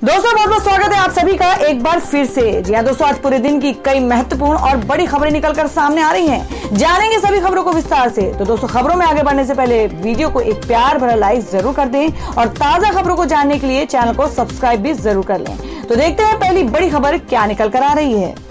दोस्तों बहुत बहुत स्वागत है आप सभी का एक बार फिर से। जी हाँ दोस्तों, आज पूरे दिन की कई महत्वपूर्ण और बड़ी खबरें निकलकर सामने आ रही हैं। जानेंगे सभी खबरों को विस्तार से। तो दोस्तों, खबरों में आगे बढ़ने से पहले वीडियो को एक प्यार भरा लाइक जरूर कर दें और ताजा खबरों को जानने के लिए चैनल को सब्सक्राइब भी जरूर कर लें। तो देखते हैं पहली बड़ी खबर क्या निकल कर आ रही है।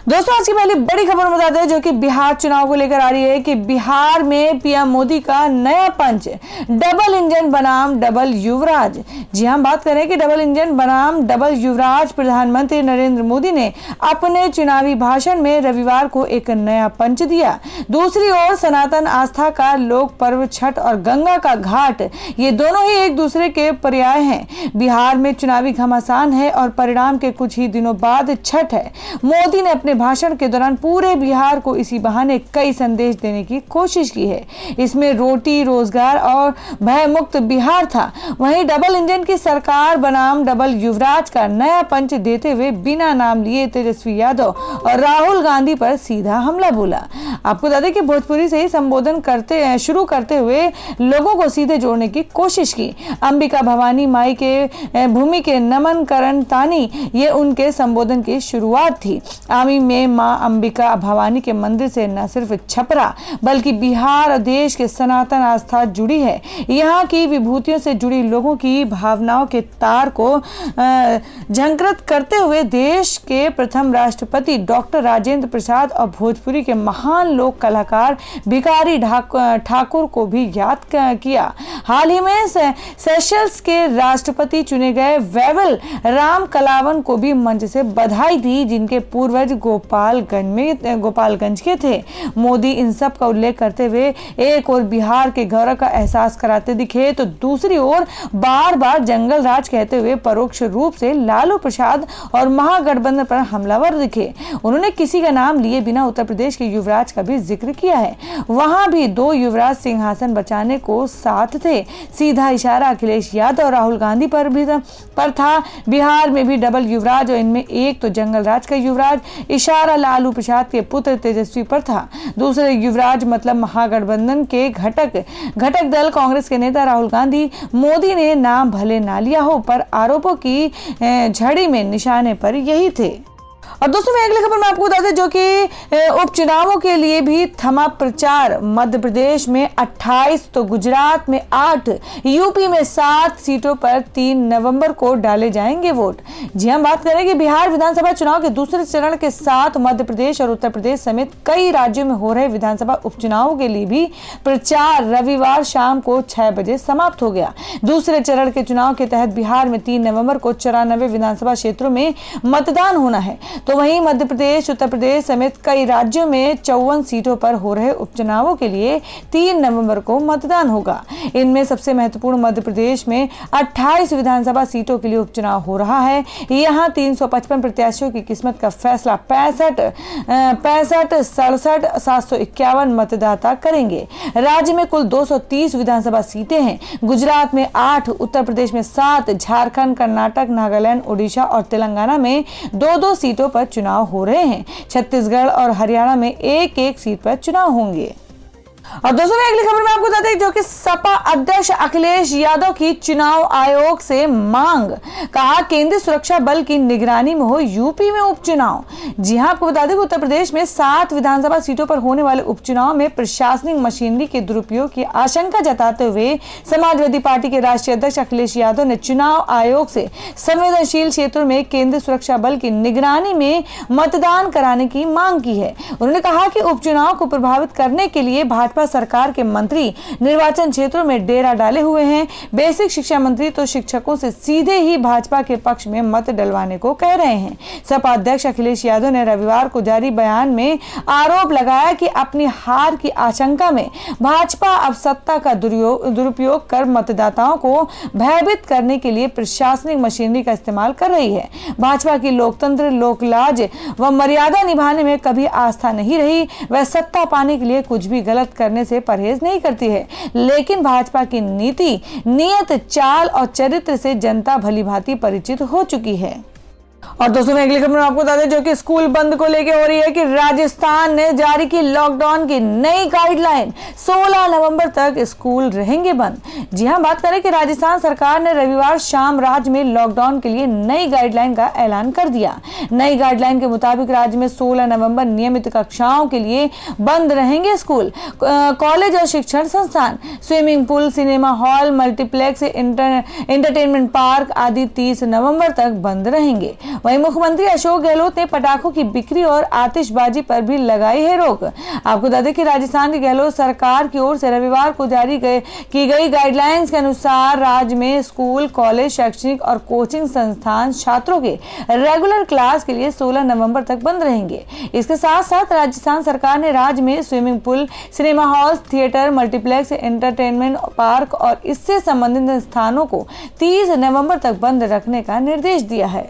दोस्तों, आज की पहली बड़ी खबर बताते हैं जो कि बिहार चुनाव को लेकर आ रही है कि बिहार में पीएम मोदी का नया पंच, डबल इंजन बनाम डबल युवराज। जी हां, बात करें कि डबल इंजन बनाम डबल युवराज, प्रधानमंत्री नरेंद्र मोदी ने अपने चुनावी भाषण में रविवार को एक नया पंच दिया। दूसरी ओर सनातन आस्था का लोक पर्व छठ और गंगा का घाट, ये दोनों ही एक दूसरे के पर्याय हैं। बिहार में चुनावी घमासान है और परिणाम के कुछ ही दिनों बाद छठ है। मोदी ने अपने भाषण के दौरान पूरे बिहार को इसी बहाने कई संदेश देने की कोशिश की है। इसमें रोटी, रोजगार और भय मुक्त बिहार था। वहीं डबल इंजन की सरकार बनाम डबल युवराज का नया पंच देते हुए बिना नाम लिए तेजस्वी यादव और राहुल गांधी पर सीधा हमला बोला। आपको बता दें कि भोजपुरी से ही संबोधन शुरू करते हुए लोगों को सीधे जोड़ने की कोशिश की। अंबिका भवानी माई के भूमि के नमन करण तानी, ये उनके संबोधन की शुरुआत थी। आमी में मां अंबिका भवानी के मंदिर से न सिर्फ छपरा बल्कि बिहार और देश के सनातन आस्था जुड़ी है। यहाँ की विभूतियों से जुड़ी लोगों की भावनाओं के तार को झंकृत करते हुए देश के प्रथम राष्ट्रपति डॉक्टर राजेंद्र प्रसाद और भोजपुरी के महान लोक कलाकार भिखारी ठाकुर को भी याद किया। हाल ही में सेशल्स के राष्ट्रपति चुने गए वेवल राम कलावन को भी मंच से बधाई दी, जिनके पूर्वज गोपालगंज के थे। मोदी इन सब का उल्लेख करते हुए एक और बिहार के गौरव का एहसास कराते दिखे तो दूसरी ओर बार बार जंगल राज कहते हुए परोक्ष रूप से लालू प्रसाद और महागठबंधन पर हमलावर दिखे। उन्होंने किसी का नाम लिए बिना उत्तर प्रदेश के युवराज का भी जिक्र किया है। वहां भी दो युवराज सिंहासन बचाने को साथ थे। सीधा इशारा अखिलेश यादव और राहुल गांधी पर था। बिहार में भी डबल युवराज और इनमें एक तो जंगल राज का युवराज, इशारा लालू प्रसाद के पुत्र तेजस्वी पर था। दूसरे युवराज मतलब महागठबंधन के घटक दल कांग्रेस के नेता राहुल गांधी। मोदी ने नाम भले ना लिया हो पर आरोपों की झड़ी में निशाने पर यही थे। और दोस्तों, मैं अगली खबर में आपको बता दें जो कि उपचुनावों के लिए भी थमा प्रचार। मध्य प्रदेश में 28 तो गुजरात में 8, यूपी में 7 सीटों पर 3 नवंबर को डाले जाएंगे वोट। जी हम बात करें कि बिहार विधानसभा चुनाव के दूसरे चरण के साथ मध्य प्रदेश और उत्तर प्रदेश समेत कई राज्यों में हो रहे विधानसभा उपचुनावों के लिए भी प्रचार रविवार शाम को 6 बजे समाप्त हो गया। दूसरे चरण के चुनाव के तहत बिहार में 3 नवंबर को 94 विधानसभा क्षेत्रों में मतदान होना है। तो वहीं मध्य प्रदेश, उत्तर प्रदेश समेत कई राज्यों में 54 सीटों पर हो रहे उपचुनावों के लिए 3 नवंबर को मतदान होगा। इनमें सबसे महत्वपूर्ण मध्य प्रदेश में 28 विधानसभा सीटों के लिए उपचुनाव हो रहा है। यहां 355 प्रत्याशियों की किस्मत का फैसला 65, 67, 751 मतदाता करेंगे। राज्य में कुल 230 विधानसभा सीटें हैं। गुजरात में 8, उत्तर प्रदेश में 7, झारखंड, कर्नाटक, नागालैंड, ओडिशा और तेलंगाना में 2-2 सीटों पर चुनाव हो रहे हैं। छत्तीसगढ़ और हरियाणा में 1-1 सीट पर चुनाव होंगे। और दोस्तों, अगली खबर में आपको बताते हैं जो कि सपा अध्यक्ष अखिलेश यादव की चुनाव आयोग से मांग। कहा केंद्रीय सुरक्षा बल की निगरानी में हो यूपी में उपचुनाव। जी हां, आपको बता दें कि उत्तर प्रदेश में 7 विधानसभा सीटों पर होने वाले उपचुनाव में प्रशासनिक मशीनरी के दुरुपयोग की आशंका जताते हुए समाजवादी पार्टी के राष्ट्रीय अध्यक्ष अखिलेश यादव ने चुनाव आयोग से संवेदनशील क्षेत्रों में केंद्रीय सुरक्षा बल की निगरानी में मतदान कराने की मांग की है। उन्होंने कहा कि उपचुनाव को प्रभावित करने के लिए भाजपा सरकार के मंत्री निर्वाचन क्षेत्रों में डेरा डाले हुए हैं। बेसिक शिक्षा मंत्री तो शिक्षकों से सीधे ही भाजपा के पक्ष में मत डलवाने को कह रहे हैं। सपा अध्यक्ष अखिलेश यादव ने रविवार को जारी बयान में आरोप लगाया कि अपनी हार की आशंका में भाजपा अब सत्ता का दुरुपयोग कर मतदाताओं को भयभीत करने के लिए प्रशासनिक मशीनरी का इस्तेमाल कर रही है। भाजपा की लोकतंत्र, लोकलाज व मर्यादा निभाने में कभी आस्था नहीं रही। वह सत्ता पाने के लिए कुछ भी गलत करने से परहेज नहीं करती है, लेकिन भाजपा की नीति, नियत, चाल और चरित्र से जनता भली भांति परिचित हो चुकी है। और दोस्तों अगली खबर में आपको बता दें जो कि स्कूल बंद को लेकर हो रही है कि राजस्थान ने जारी की लॉकडाउन की नई गाइडलाइन। 16 नवंबर तक स्कूल रहेंगे बंद। जी हां, बात करें कि राजस्थान सरकार ने रविवार शाम राज्य में लॉकडाउन के लिए नई गाइडलाइन का ऐलान कर दिया। नई गाइडलाइन के मुताबिक राज्य में 16 नवंबर नियमित कक्षाओं के लिए बंद रहेंगे स्कूल, कॉलेज और शिक्षण संस्थान। Swimming pool, cinema hall, multiplex, entertainment park आदि 30 नवंबर तक बंद रहेंगे। वहीं मुख्यमंत्री अशोक गहलोत ने पटाखों की बिक्री और आतिशबाजी पर भी लगाई है रोक। आपको बता दें कि राजस्थान की गहलोत सरकार की ओर से रविवार को जारी की गई गाइडलाइंस के अनुसार राज्य में स्कूल, कॉलेज, शैक्षणिक और कोचिंग संस्थान छात्रों के रेगुलर क्लास के लिए 16 नवंबर तक बंद रहेंगे। इसके साथ साथ राजस्थान सरकार ने राज्य में swimming pool, cinema hall, theatre, multiplex, entertainment park और इससे संबंधित स्थानों को 30 नवंबर तक बंद रखने का निर्देश दिया है।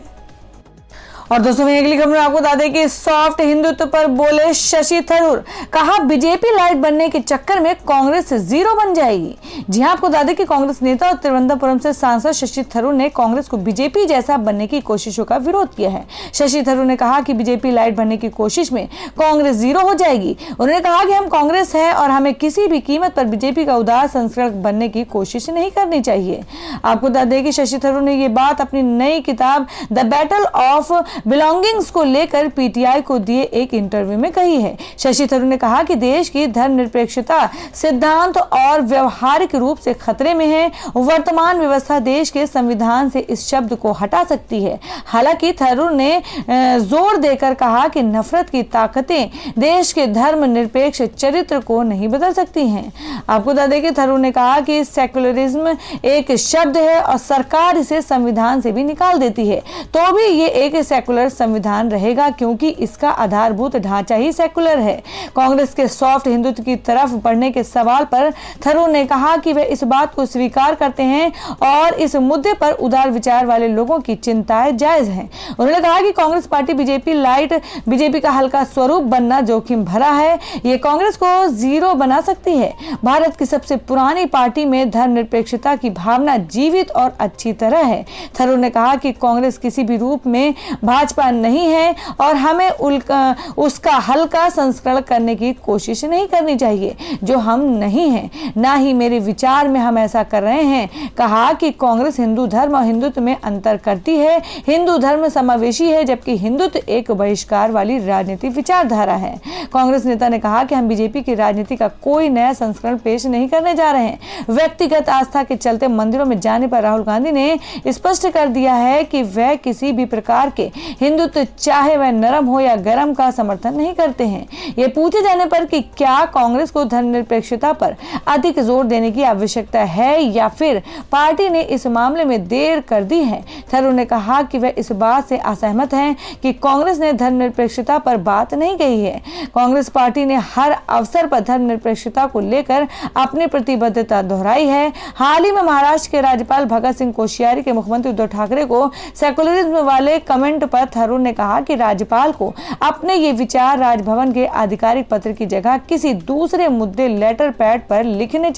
और दोस्तों अगली खबर में आपको बता दें कि सॉफ्ट हिंदुत्व पर बोले शशि थरूर, कहा बीजेपी लाइट बनने के चक्कर में कांग्रेस जीरो बन जाएगी। जी हां, आपको बता दें कि कांग्रेस नेता और तिरुवनंतपुरम से सांसद शशि थरूर ने कांग्रेस को बीजेपी जैसा बनने की कोशिशों का विरोध किया है। शशि थरूर ने कहा कि बीजेपी लाइट बनने की कोशिश में कांग्रेस जीरो हो जाएगी। उन्होंने कहा कि हम कांग्रेस है और हमें किसी भी कीमत पर बीजेपी का उदार संस्करण बनने की कोशिश नहीं करनी चाहिए। आपको बता दें कि शशि थरूर ने यह बात अपनी नई किताब द बैटल ऑफ बिलोंगिंग्स को लेकर पीटीआई को दिए एक इंटरव्यू में कही है। शशि थरूर ने कहा कि देश की धर्मनिरपेक्षता सिद्धांत और व्यवहारिक रूप से खतरे में है। वर्तमान व्यवस्था देश के संविधान से इस शब्द को हटा सकती है। हालांकि थरूर ने जोर देकर कहा कि नफरत की ताकतें देश के धर्मनिरपेक्ष चरित्र को नहीं बदल सकती हैं। आपको बता दें कि थरूर ने कहा कि सेक्युलरिज्म एक शब्द है और सरकार इसे संविधान से भी निकाल देती है तो भी ये एक सेकुलर संविधान रहेगा क्योंकि इसका आधारभूत ढांचा ही सेकुलर है। कांग्रेस के सॉफ्ट हिंदुत्व की तरफ बढ़ने के सवाल पर थरूर ने कहा कि वे इस बात को स्वीकार करते हैं और इस मुद्दे पर उदार विचार वाले लोगों की चिंताएं जायज हैं। उन्होंने कहा कि Congress party BJP light, BJP का हल्का स्वरूप बनना जोखिम भरा है। ये कांग्रेस को जीरो बना सकती है। भारत की सबसे पुरानी पार्टी में धर्मनिरपेक्षता की भावना जीवित और अच्छी तरह है। थरूर ने कहा कि कांग्रेस किसी भी रूप में भाजपा नहीं है और हमें उसका हल्का संस्करण करने की कोशिश नहीं करनी चाहिए जो हम नहीं हैं। ना ही मेरे विचार में हम ऐसा कर रहे हैं। कहा कि कांग्रेस हिंदू धर्म और हिंदुत्व में अंतर करती है। हिंदू धर्म समावेशी है जबकि हिंदुत्व एक बहिष्कार वाली राजनीतिक विचारधारा है। कांग्रेस नेता ने कहा कि हम बीजेपी की राजनीति का कोई नया संस्करण पेश नहीं करने जा रहे हैं। व्यक्तिगत आस्था के चलते मंदिरों में जाने पर राहुल गांधी ने स्पष्ट कर दिया है कि वह किसी भी प्रकार के हिंदुत्व चाहे वह नरम हो या गरम का समर्थन नहीं करते हैं। ये पूछे जाने पर कि क्या कांग्रेस को धर्मनिरपेक्षता पर अधिक जोर देने की आवश्यकता है या फिर पार्टी ने इस मामले में देर कर दी है, थरूर ने कहा कि वह इस बात से असहमत हैं कि कांग्रेस ने धर्मनिरपेक्षता पर बात नहीं कही है। कांग्रेस पार्टी ने हर अवसर पर धर्मनिरपेक्षता को लेकर अपनी प्रतिबद्धता दोहराई है। हाल ही में महाराष्ट्र के राज्यपाल भगत सिंह कोश्यारी के मुख्यमंत्री उद्धव ठाकरे को सेकुलरिज्म वाले कमेंट पर थरूर ने कहा कि राज्यपाल को अपने ये विचार राजभवन के आधिकारिक पत्र की जगह किसी दूसरे मुद्दे लेटर पैड पर लिखने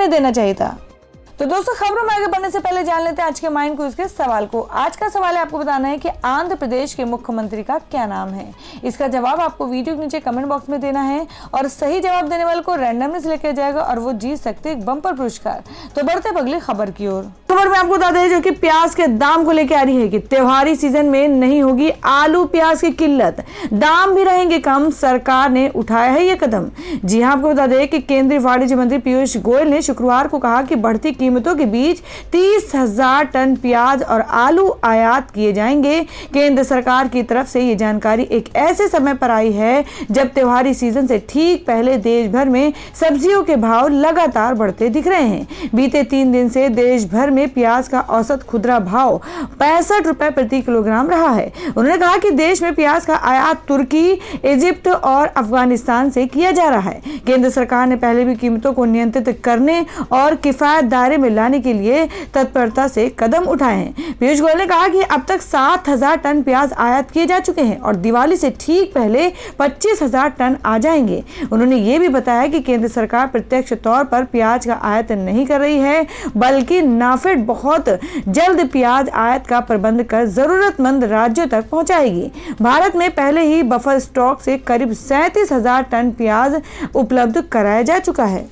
देना चाहिए था। तो दोस्तों खबरों में आगे बढ़ने से पहले जान लेते हैं आज के माइंड क्विज के सवाल को। आज का सवाल है आपको बताना है कि आंध्र प्रदेश के मुख्यमंत्री का क्या नाम है। इसका जवाब आपको वीडियो के नीचे कमेंट बॉक्स में देना है और सही जवाब देने वाले को रैंडमली सिलेक्ट किया जाएगा और वो जीत सकते एक बम्पर पुरस्कार। तो बढ़ते अगली खबर की ओर। खबर में आपको बता दें जो कि प्याज के दाम को लेकर आ रही है कि त्योहारी सीजन में नहीं होगी आलू प्याज की किल्लत, दाम भी रहेंगे कम, सरकार ने उठाया है ये कदम। जी हाँ, आपको बता दें कि केंद्रीय वाणिज्य मंत्री पीयूष गोयल ने शुक्रवार को कहा कि बढ़ती कीमतों के बीच 30,000 टन प्याज और आलू आयात किए जाएंगे। केंद्र सरकार की तरफ से ये जानकारी एक ऐसे समय पर आई है जब त्योहारी सीजन से ठीक पहले देश भर में सब्जियों के भाव लगातार बढ़ते दिख रहे हैं। बीते 3 दिन से देश भर में प्याज का औसत खुदरा भाव 65 रुपए प्रति किलोग्राम रहा है। उन्होंने कहा कि देश में प्याज का आयात तुर्की, इजिप्ट और अफगानिस्तान से किया जा रहा है। केंद्र सरकार ने पहले भी कीमतों को नियंत्रित करने और किफायत दायरे बारे में लाने के लिए तत्परता से कदम उठाए हैं। पीयूष गोयल ने कहा कि अब तक 7,000 टन प्याज आयात किए जा चुके हैं और दिवाली से ठीक पहले 25,000 टन आ जाएंगे। उन्होंने ये भी बताया कि केंद्र सरकार प्रत्यक्ष तौर पर प्याज का आयात नहीं कर रही है, बल्कि नाफेड बहुत जल्द प्याज आयात का प्रबंध कर जरूरतमंद राज्यों तक पहुंचाएगी। भारत में पहले ही बफर स्टॉक से करीब 37,000 टन प्याज उपलब्ध कराया जा चुका है।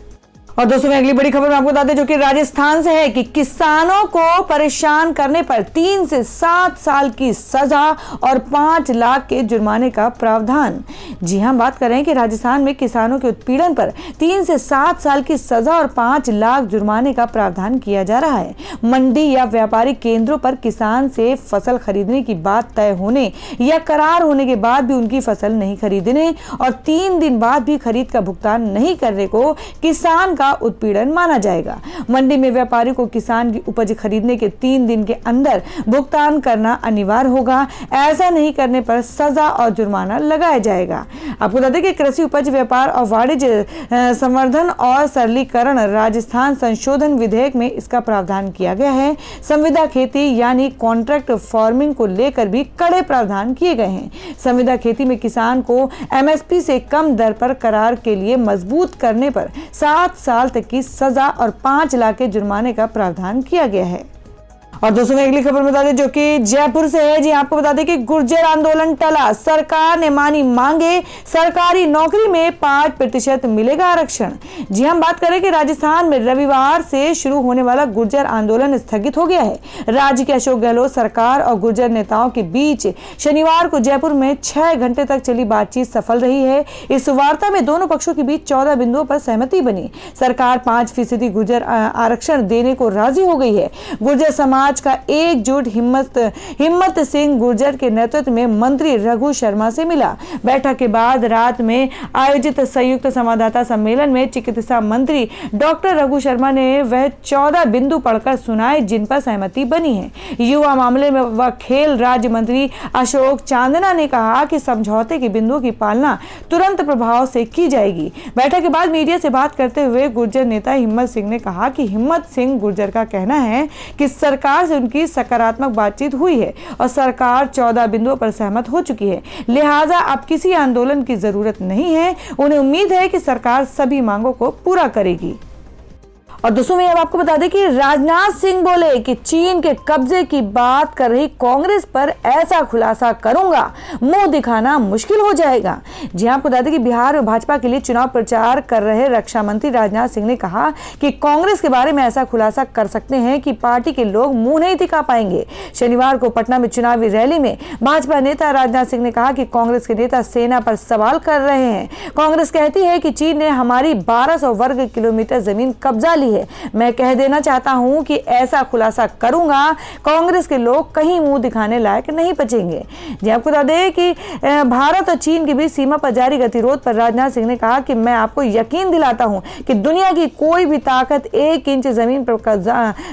और दोस्तों में अगली बड़ी खबर में आपको बता दें जो कि राजस्थान से है कि किसानों को परेशान करने पर 3 से 7 साल की सजा और 5 लाख के जुर्माने का प्रावधान। जी हां, बात कर रहे हैं कि राजस्थान में किसानों के उत्पीड़न पर 3 से 7 साल की सजा और 5 लाख जुर्माने का प्रावधान किया जा रहा है। मंडी या व्यापारिक केंद्रों पर किसान से फसल खरीदने की बात तय होने या करार होने के बाद भी उनकी फसल नहीं खरीदने और 3 दिन बाद भी खरीद का भुगतान नहीं करने को किसान उत्पीड़न माना जाएगा। मंडी में व्यापारी को किसान की उपज खरीदने के 3 दिन के अंदर भुगतान करना अनिवार्य होगा। ऐसा नहीं करने पर सजा और जुर्माना लगाया जाएगा। आपको बता दें कि कृषि उपज व्यापार और वाणिज्य संवर्धन और सरलीकरण राजस्थान संशोधन विधेयक में इसका प्रावधान किया गया है। संविदा खेती यानी कॉन्ट्रैक्ट फार्मिंग को लेकर भी कड़े प्रावधान किए गए हैं। संविदा खेती में किसान को एमएसपी से कम दर पर करार के लिए मजबूत करने पर 7 साल तक की सजा और 5 लाख के जुर्माने का प्रावधान किया गया है। और दोस्तों अगली खबर बता दें जो कि जयपुर से है। जी आपको बता दें कि गुर्जर आंदोलन टला, सरकार ने मानी मांगे, सरकारी नौकरी में 5% मिलेगा आरक्षण। जी हम बात करें कि राजस्थान में रविवार से शुरू होने वाला गुर्जर आंदोलन स्थगित हो गया है। राज्य के अशोक गहलोत सरकार और गुर्जर नेताओं के बीच शनिवार को जयपुर में 6 घंटे तक चली बातचीत सफल रही है। इस वार्ता में दोनों पक्षों के बीच 14 बिंदुओं पर सहमति बनी। सरकार 5% गुर्जर आरक्षण देने को राजी हो गई है। गुर्जर समाज का एकजुट हिम्मत सिंह गुर्जर के नेतृत्व में मंत्री रघु शर्मा से मिला। बैठक के बाद रात में आयोजित संयुक्त संवाददाता सम्मेलन में चिकित्सा मंत्री डॉक्टर रघु शर्मा ने वह 14 बिंदु पढ़कर सुनाए जिन पर सहमति बनी है। युवा मामले में व खेल राज्य मंत्री अशोक चांदना ने कहा कि समझौते के बिंदुओं की पालना तुरंत प्रभाव से की जाएगी। बैठक के बाद मीडिया से बात करते हुए गुर्जर नेता हिम्मत सिंह ने कहा कि हिम्मत सिंह गुर्जर का कहना है कि सरकार से उनकी सकारात्मक बातचीत हुई है और सरकार 14 बिंदुओं पर सहमत हो चुकी है, लिहाजा अब किसी आंदोलन की जरूरत नहीं है। उन्हें उम्मीद है कि सरकार सभी मांगों को पूरा करेगी। और दोस्तों मैं अब आपको बता दें कि राजनाथ सिंह बोले कि चीन के कब्जे की बात कर रही कांग्रेस पर ऐसा खुलासा करूंगा, मुंह दिखाना मुश्किल हो जाएगा। जी आपको बता दें कि बिहार में भाजपा के लिए चुनाव प्रचार कर रहे रक्षा मंत्री राजनाथ सिंह ने कहा कि कांग्रेस के बारे में ऐसा खुलासा कर सकते हैं कि पार्टी के लोग मुंह नहीं दिखा पाएंगे। शनिवार को पटना में चुनावी रैली में भाजपा नेता राजनाथ सिंह ने कहा कि कांग्रेस के नेता सेना पर सवाल कर रहे हैं। कांग्रेस कहती है कि चीन ने हमारी 1200 वर्ग किलोमीटर जमीन कब्जा ली है। मैं कह देना चाहता हूं कि ऐसा खुलासा करूंगा, कांग्रेस के लोग कहीं मुंह दिखाने लायक नहीं बचेंगे। जी आपको बता दें कि भारत और चीन के बीच सीमा पर जारी गतिरोध पर राजनाथ सिंह ने कहा कि मैं आपको यकीन दिलाता हूं कि दुनिया की कोई भी ताकत 1 इंच जमीन पर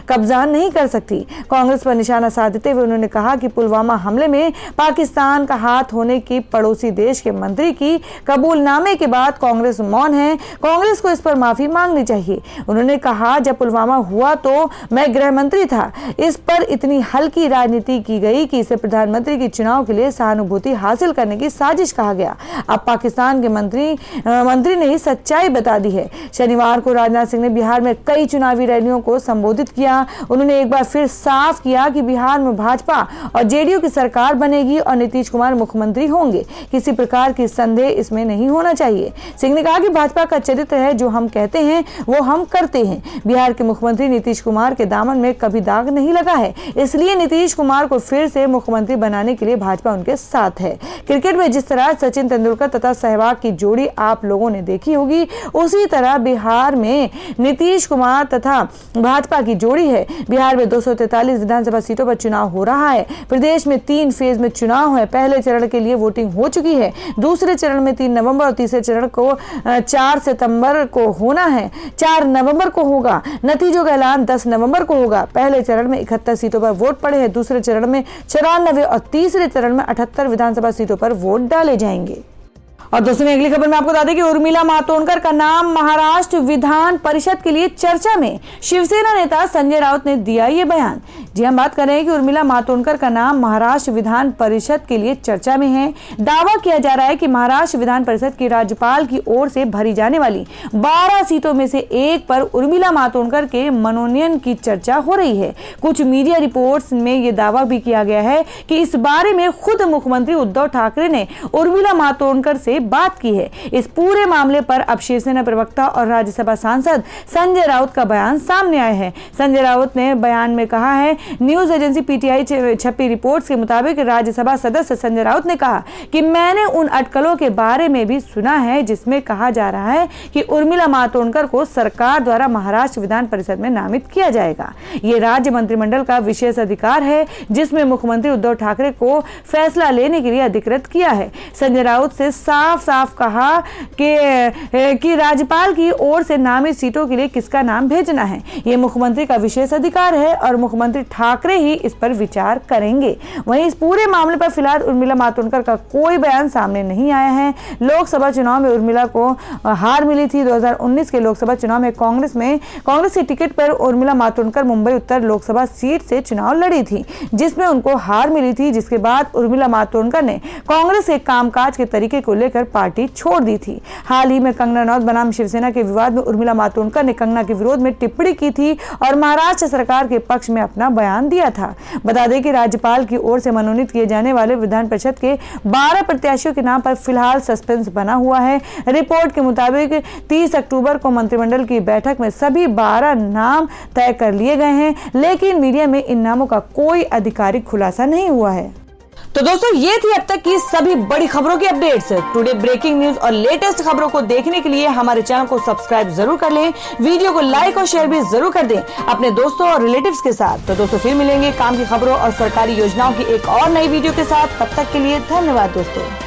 कब्जा नहीं कर सकती। कांग्रेस पर निशाना साधते हुए उन्होंने कहा कि पुलवामा हमले में पाकिस्तान का हाथ होने की पड़ोसी देश के मंत्री की कबूलनामे के बाद कांग्रेस मौन है। कांग्रेस को इस पर माफी मांगनी चाहिए। उन्होंने कहा जब पुलवामा हुआ तो मैं गृह मंत्री था, इस पर इतनी हल्की राजनीति की गई कि इसे प्रधानमंत्री के चुनाव के लिए सहानुभूति हासिल करने की साजिश कहा गया। अब पाकिस्तान के मंत्री ने ही सच्चाई बता दी है। शनिवार को राजनाथ सिंह ने बिहार में कई चुनावी रैलियों को संबोधित किया। उन्होंने एक बार फिर साफ किया कि बिहार में भाजपा और जेडीयू की सरकार बनेगी और नीतीश कुमार मुख्यमंत्री होंगे। किसी प्रकार की संदेह इसमें नहीं होना चाहिए। सिंह ने कहा कि भाजपा का चरित्र है, जो हम कहते हैं वो हम करते हैं। बिहार के मुख्यमंत्री नीतीश कुमार के दामन में कभी दाग नहीं लगा है, इसलिए नीतीश कुमार को फिर से मुख्यमंत्री बनाने के लिए भाजपा उनके साथ है। क्रिकेट में जिस तरह सचिन तेंदुलकर तथा सहवाग की जोड़ी आप लोगों ने देखी होगी, उसी तरह बिहार में नीतीश कुमार तथा भाजपा की जोड़ी है। बिहार में 243 विधानसभा सीटों पर चुनाव हो रहा है। प्रदेश में 3 फेज में चुनाव है। पहले चरण के लिए वोटिंग हो चुकी है, दूसरे चरण में 3 नवंबर और तीसरे चरण को 4 सितंबर को होना है, 4 नवंबर को होगा। नतीजों का ऐलान 10 नवंबर को होगा। पहले चरण में 71 सीटों पर वोट पड़े हैं, दूसरे चरण में 94 और तीसरे चरण में 78 विधानसभा सीटों पर वोट डाले जाएंगे। और दोस्तों अगली खबर में आपको बता दें कि उर्मिला मातोंडकर का नाम महाराष्ट्र विधान परिषद के लिए चर्चा में। शिवसेना नेता संजय राउत ने दिया ये बयान। जी हम बात कर रहे हैं कि उर्मिला मातोंडकर का नाम महाराष्ट्र विधान परिषद के लिए चर्चा में है। दावा किया जा रहा है कि महाराष्ट्र विधान परिषद की राज्यपाल की ओर से भरी जाने वाली 12 सीटों में से एक पर उर्मिला मातोंडकर के मनोनयन की चर्चा हो रही है। कुछ मीडिया रिपोर्ट्स में यह दावा भी किया गया है कि इस बारे में खुद मुख्यमंत्री उद्धव ठाकरे ने उर्मिला मातोंडकर से बात की है। इस पूरे मामले पर अब शिवसेना प्रवक्ता और राज्यसभा सांसद संजय राउत का बयान सामने आया है। संजय राउत ने बयान में कहा है, न्यूज एजेंसी पीटीआई छपी रिपोर्ट्स के मुताबिक राज्यसभा सदस्य संजय राउत ने कहा कि मैंने उन अटकलों के बारे में भी सुना है जिसमें कहा जा रहा है कि उर्मिला मातोंडकर को सरकार द्वारा महाराष्ट्र विधान परिषद में नामित किया जाएगा। ये राज्य मंत्रिमंडल का विशेष अधिकार है जिसमें मुख्यमंत्री उद्धव ठाकरे को फैसला लेने के लिए अधिकृत किया है। संजय राउत से साफ साफ कहा कि राज्यपाल की ओर से नामित सीटों के लिए किसका नाम भेजना है ये मुख्यमंत्री का विशेष अधिकार है और मुख्यमंत्री ठाकरे ही इस पर विचार करेंगे। वहीं इस पूरे मामले पर फिलहाल उर्मिला मातोंडकर का कोई बयान सामने नहीं आया है। लोकसभा चुनाव में उर्मिला को हार मिली थी। 2019 के लोकसभा चुनाव में कांग्रेस की टिकट पर उर्मिला मातोंडकर मुंबई उत्तर लोकसभा सीट से चुनाव लड़ी थी जिसमें उनको हार मिली थी, जिसके बाद उर्मिला मातोंडकर ने कांग्रेस के कामकाज के तरीके को लेकर पार्टी छोड़ दी थी। हाल ही में कंगना रनौत बनाम शिवसेना के विवाद में उर्मिला मातोंडकर ने कंगना के विरोध में टिप्पणी की थी और महाराष्ट्र सरकार के पक्ष में अपना बयान दिया था। बता दें कि राज्यपाल की ओर से मनोनीत किए जाने वाले विधान परिषद के 12 प्रत्याशियों के नाम पर फिलहाल सस्पेंस बना हुआ है। रिपोर्ट के मुताबिक 30 अक्टूबर को मंत्रिमंडल की बैठक में सभी 12 नाम तय कर लिए गए हैं, लेकिन मीडिया में इन नामों का कोई आधिकारिक खुलासा नहीं हुआ है। तो दोस्तों ये थी अब तक की सभी बड़ी खबरों की अपडेट्स। टुडे ब्रेकिंग न्यूज और लेटेस्ट खबरों को देखने के लिए हमारे चैनल को सब्सक्राइब जरूर कर लें, वीडियो को लाइक और शेयर भी जरूर कर दें अपने दोस्तों और रिलेटिव्स के साथ। तो दोस्तों फिर मिलेंगे काम की खबरों और सरकारी योजनाओं की एक और नई वीडियो के साथ। तब तक के लिए धन्यवाद दोस्तों।